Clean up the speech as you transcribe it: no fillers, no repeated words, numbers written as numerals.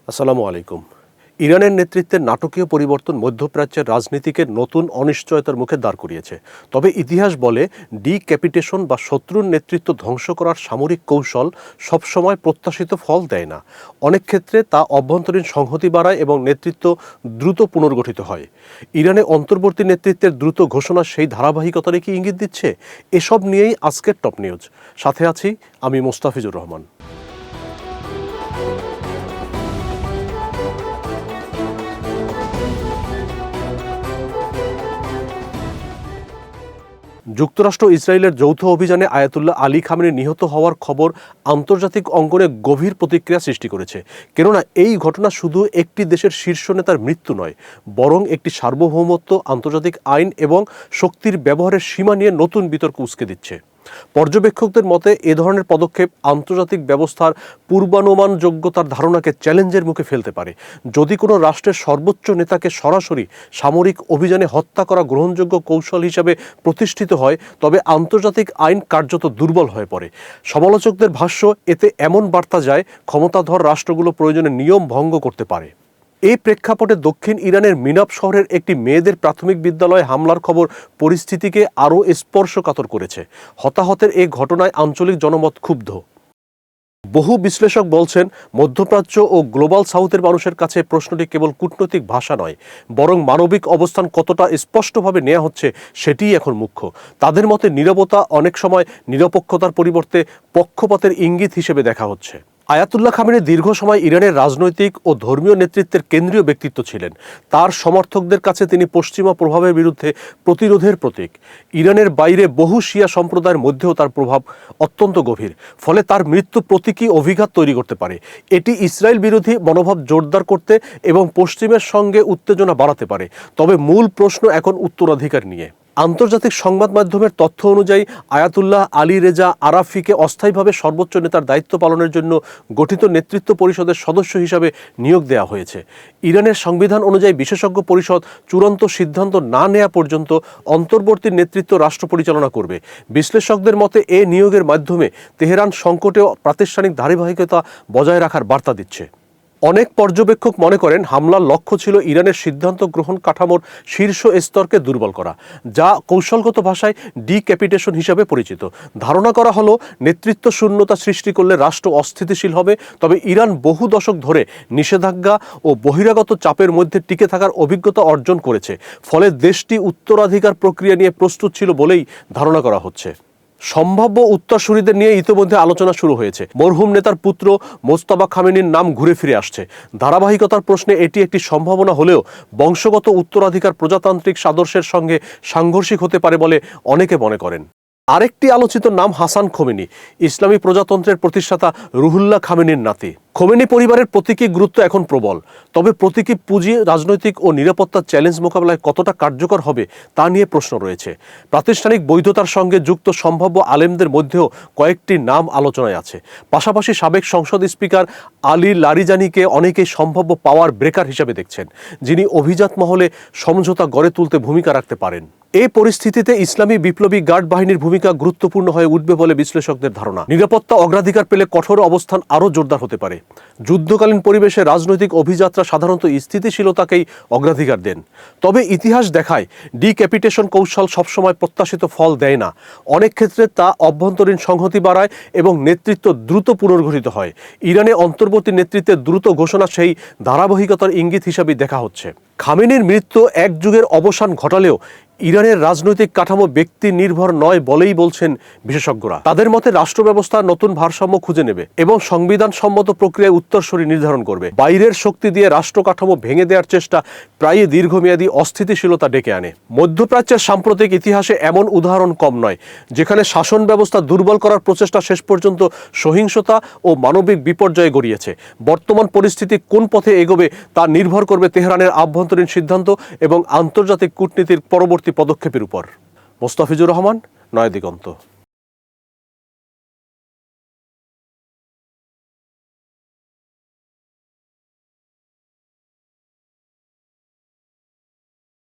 আসসালামু আলাইকুম। ইরানের নেতৃত্বের নাটকীয় পরিবর্তন মধ্যপ্রাচ্যের রাজনীতিকে নতুন অনিশ্চয়তার মুখে দাঁড় করিয়েছে। তবে ইতিহাস বলে ডিক্যাপিটেশন বা শত্রুর নেতৃত্ব ধ্বংস করার সামরিক কৌশল সবসময় প্রত্যাশিত ফল দেয় না। অনেক ক্ষেত্রে তা অভ্যন্তরীণ সংহতি বাড়ায় এবং নেতৃত্ব দ্রুত পুনর্গঠিত হয়। ইরানে অন্তর্বর্তী নেতৃত্বের দ্রুত ঘোষণা সেই ধারাবাহিকতার কি ইঙ্গিত দিচ্ছে? এসব নিয়েই আজকের টপ নিউজ। সাথে আছি আমি মোস্তাফিজুর রহমান। যুক্তরাষ্ট্র ইসরায়েলের যৌথ অভিযানে আয়াতুল্লাহ আলী খামেনি নিহত হওয়ার খবর আন্তর্জাতিক অঙ্গনে গভীর প্রতিক্রিয়া সৃষ্টি করেছে। কেননা এই ঘটনা শুধু একটি দেশের শীর্ষ নেতার মৃত্যু নয়, বরং একটি সার্বভৌমত্ব, আন্তর্জাতিক আইন এবং শক্তির ব্যবহারের সীমা নিয়ে নতুন বিতর্ক উস্কে দিচ্ছে। পর্যবেক্ষকদের মতে এ ধরনের পদক্ষেপ আন্তর্জাতিক ব্যবস্থার পূর্বানুমানযোগ্যতার ধারণাকে চ্যালেঞ্জের মুখে ফেলতে পারে। যদি কোনো রাষ্ট্রের সর্বোচ্চ নেতাকে সরাসরি সামরিক অভিযানে হত্যা করা গ্রহণযোগ্য কৌশল হিসাবে প্রতিষ্ঠিত হয়, তবে আন্তর্জাতিক আইন কার্যত দুর্বল হয়ে পড়ে। সমালোচকদের ভাষ্য, এতে এমন বার্তা যায় ক্ষমতাধর রাষ্ট্রগুলো প্রয়োজনে নিয়ম ভঙ্গ করতে পারে। এই প্রেক্ষাপটে দক্ষিণ ইরানের মিনাব শহরের একটি মেয়েদের প্রাথমিক বিদ্যালয়ে হামলার খবর পরিস্থিতিকে আরও স্পর্শকাতর করেছে। হতাহতের এই ঘটনায় আঞ্চলিক জনমত ক্ষুব্ধ। বহু বিশ্লেষক বলছেন, মধ্যপ্রাচ্য ও গ্লোবাল সাউথের মানুষের কাছে প্রশ্নটি কেবল কূটনৈতিক ভাষা নয়, বরং মানবিক অবস্থান কতটা স্পষ্টভাবে নেওয়া হচ্ছে সেটিই এখন মুখ্য। তাদের মতে নীরবতা অনেক সময় নিরপেক্ষতার পরিবর্তে পক্ষপাতের ইঙ্গিত হিসেবে দেখা হচ্ছে। আয়াতুল্লাহ খামেনি দীর্ঘ সময় ইরানের রাজনৈতিক ও ধর্মীয় নেতৃত্বের কেন্দ্রীয় ব্যক্তিত্ব ছিলেন। তার সমর্থকদের কাছে তিনি পশ্চিমা প্রভাবের বিরুদ্ধে প্রতিরোধের প্রতীক। ইরানের বাইরে বহু শিয়া সম্প্রদায়ের মধ্যেও তার প্রভাব অত্যন্ত গভীর। ফলে তার মৃত্যু প্রতীকী অভিঘাত তৈরি করতে পারে। এটি ইসরায়েল বিরোধী মনোভাব জোরদার করতে এবং পশ্চিমের সঙ্গে উত্তেজনা বাড়াতে পারে। তবে মূল প্রশ্ন এখন উত্তরাধিকার নিয়ে। আন্তর্জাতিক সংবাদ মাধ্যমের তথ্য অনুযায়ী আয়াতুল্লাহ আলী রেজা আরাফিকে অস্থায়ীভাবে সর্বোচ্চ নেতার দায়িত্ব পালনের জন্য গঠিত নেতৃত্ব পরিষদের সদস্য হিসাবে নিয়োগ দেওয়া হয়েছে। ইরানের সংবিধান অনুযায়ী বিশেষজ্ঞ পরিষদ চূড়ান্ত সিদ্ধান্ত না নেওয়া পর্যন্ত অন্তর্বর্তী নেতৃত্ব রাষ্ট্র পরিচালনা করবে। বিশ্লেষকদের মতে এ নিয়োগের মাধ্যমে তেহরান সংকটেও প্রাতিষ্ঠানিক ধারাবাহিকতা বজায় রাখার বার্তা দিচ্ছে। অনেক পর্যবেক্ষক মনে করেন হামলার লক্ষ্য ছিল ইরানের সিদ্ধান্ত গ্রহণ কাঠামোর শীর্ষ স্তরকে দুর্বল করা, যা কৌশলগত ভাষায় ডিক্যাপিটেশন হিসাবে পরিচিত। ধারণা করা হলো নেতৃত্ব শূন্যতা সৃষ্টি করলে রাষ্ট্র অস্থিতিশীল হবে। তবে ইরান বহু দশক ধরে নিষেধাজ্ঞা ও বহিরাগত চাপের মধ্যে টিকে থাকার অভিজ্ঞতা অর্জন করেছে। ফলে দেশটি উত্তরাধিকার প্রক্রিয়া নিয়ে প্রস্তুত ছিল বলেই ধারণা করা হচ্ছে। সম্ভাব্য উত্তরসূরিদের নিয়ে ইতিমধ্যে আলোচনা শুরু হয়েছে। মরহুম নেতার পুত্র মোজতবা খামেনির নাম ঘুরে ফিরে আসছে। ধারাবাহিকতার প্রশ্নে এটি একটি সম্ভাবনা হলেও বংশগত উত্তরাধিকার প্রজাতান্ত্রিক আদর্শের সঙ্গে সাংঘর্ষিক হতে পারে বলে অনেকে মনে করেন। আরেকটি আলোচিত নাম হাসান খোমেনি, ইসলামী প্রজাতন্ত্রের প্রতিষ্ঠাতা রুহুল্লাহ খামেনির নাতি। খোমেনি পরিবারের প্রতীকী গুরুত্ব এখন প্রবল। তবে প্রতীকী পুঁজি রাজনৈতিক ও নিরাপত্তার চ্যালেঞ্জ মোকাবেলায় কতটা কার্যকর হবে তা নিয়ে প্রশ্ন রয়েছে। প্রাতিষ্ঠানিক বৈধতার সঙ্গে যুক্ত সম্ভাব্য আলেমদের মধ্যেও কয়েকটি নাম আলোচনায় আছে। পাশাপাশি সাবেক সংসদ স্পিকার আলী লারিজানিকে অনেকেই সম্ভাব্য পাওয়ার ব্রেকার হিসেবে দেখছেন, যিনি অভিজাত মহলে সমঝোতা গড়ে তুলতে ভূমিকা রাখতে পারেন। এই পরিস্থিতিতে ইসলামী বিপ্লবী গার্ড বাহিনীর ভূমিকা গুরুত্বপূর্ণ হয়ে উঠবে বলে বিশ্লেষকদের ধারণা। নিরাপত্তা অগ্রাধিকার পেলে কঠোর অবস্থান আরও জোরদার হতে পারে। যুদ্ধকালীন পরিবেশে রাজনৈতিক অভিযাত্রা সাধারণত স্থিতিশীলতাকেই অগ্রাধিকার দেন। তবে ইতিহাস দেখায় ডিক্যাপিটেশন কৌশল সবসময় প্রত্যাশিত ফল দেয় না। অনেক ক্ষেত্রে তা অভ্যন্তরীণ সংহতি বাড়ায় এবং নেতৃত্ব দ্রুত পুনর্গঠিত হয়। ইরানে অন্তর্বর্তী নেতৃত্বের দ্রুত ঘোষণা সেই ধারাবাহিকতার ইঙ্গিত হিসাবে দেখা হচ্ছে। খামেনির মৃত্যু এক যুগের অবসান ঘটালেও ইরানের রাজনৈতিক কাঠামো ব্যক্তি নির্ভর নয় বলেই বলছেন বিশেষজ্ঞরা। তাদের মতে রাষ্ট্র ব্যবস্থা নতুন ভারসাম্য খুঁজে নেবে এবং সংবিধান সম্মত প্রক্রিয়ায় উত্তরসূরি নির্ধারণ করবে। বাইরের শক্তি দিয়ে রাষ্ট্র কাঠামো ভেঙে দেওয়ার চেষ্টা প্রায়ই দীর্ঘমেয়াদী অস্থিতিশীলতা ডেকে আনে। মধ্যপ্রাচ্যের সাম্প্রতিক ইতিহাসে এমন উদাহরণ কম নয়, যেখানে শাসন ব্যবস্থা দুর্বল করার প্রচেষ্টা শেষ পর্যন্ত সহিংসতা ও মানবিক বিপর্যয়ে গড়িয়েছে। বর্তমান পরিস্থিতি কোন পথে এগোবে তা নির্ভর করবে তেহরানের আভ্যন্তরীণ সিদ্ধান্ত এবং আন্তর্জাতিক কূটনীতির পরবর্তী পদক্ষেপের উপর। মোস্তাফিজুর রহমান, নয়াদিগন্ত।